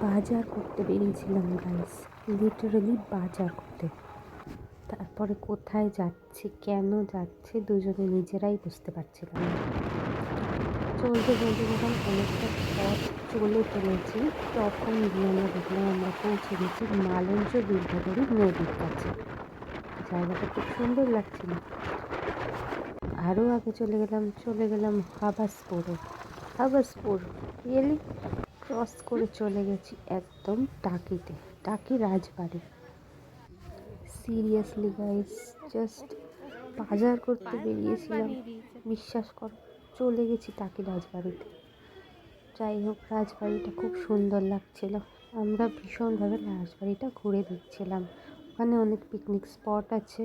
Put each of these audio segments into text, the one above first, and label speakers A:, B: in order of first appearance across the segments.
A: বাজার করতে বেরিয়েছিলাম গাইস, লিটারালি বাজার করতে। তারপরে কোথায় যাচ্ছে, কেন যাচ্ছে, দুজনে নিজেরাই বুঝতে পারছিলাম না। চলতে চলতে যখন অনেকটা পথ চলে ফেলেছি, তখন গিয়ে আমরা দেখলাম আমরা পৌঁছে গেছি মালঞ্চ বিদ্যাধরী নদীর কাছে। জায়গাটা খুব সুন্দর লাগছিল। আরও আগে চলে গেলাম হাবাসপুরে। হাবাসপুর রিয়েলি ক্রস করে চলে গেছি একদম টাকিতে, টাকি রাজবাড়ি। সিরিয়াসলি গাইস, জাস্ট বাজার করতে বেরিয়েছিলাম, বিশ্বাস করো চলে গেছি টাকি রাজবাড়িতে। যাই হোক, রাজবাড়িটা খুব সুন্দর লাগছিল। আমরা ভীষণভাবে রাজবাড়িটা ঘুরে দেখছিলাম। ওখানে অনেক পিকনিক স্পট আছে,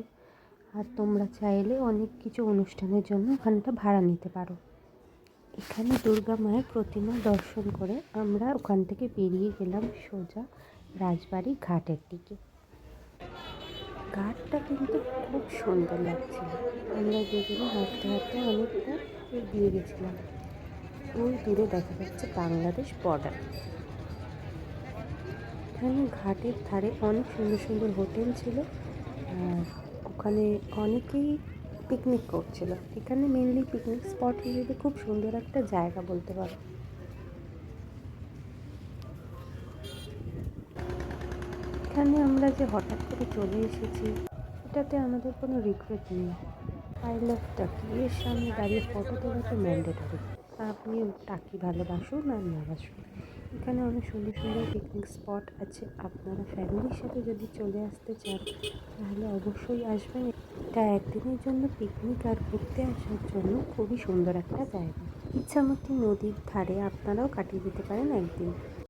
A: আর তোমরা চাইলে অনেক কিছু অনুষ্ঠানের জন্য ওখানটা ভাড়া নিতে পারো। এখানে দুর্গা মায়ের প্রতিমা দর্শন করে আমরা ওখান থেকে বেরিয়ে গেলাম সোজা রাজবাড়ি ঘাটের দিকে। ঘাটটা কিন্তু খুব সুন্দর লাগছিল। আমরা দুজনে হাঁটতে হাঁটতে অনেকটা এগিয়ে গেছিলাম। ওই দূরে দেখা যাচ্ছে বাংলাদেশ বর্ডার। এখানে ঘাটের ধারে অনেক সুন্দর সুন্দর হোটেল ছিল, আর ওখানে অনেকেই পিকনিক করছিল। এখানে মেনলি পিকনিক স্পট হিসেবে খুব সুন্দর একটা জায়গা বলতে পারো। এখানে আমরা যে হঠাৎ করে চলে এসেছি, এটাতে আমাদের কোনো রিগ্রেট নেই। আই লাভ টাকি এর সামনে দাঁড়িয়ে ফটো তোলা তো ম্যান্ডেটরি। আপনি টাকি ভালোবাসুন আর না বাসুন, এখানে অনেক সুন্দর সুন্দর পিকনিক স্পট আছে। আপনারা ফ্যামিলির সাথে যদি চলে আসতে চান তাহলে অবশ্যই আসবেন। এটা একদিনের জন্য পিকনিক আর ঘুরতে আসার জন্য খুবই সুন্দর একটা জায়গা। ইচ্ছামতি নদীর ধারে আপনারাও কাটিয়ে দিতে পারেন একদিন।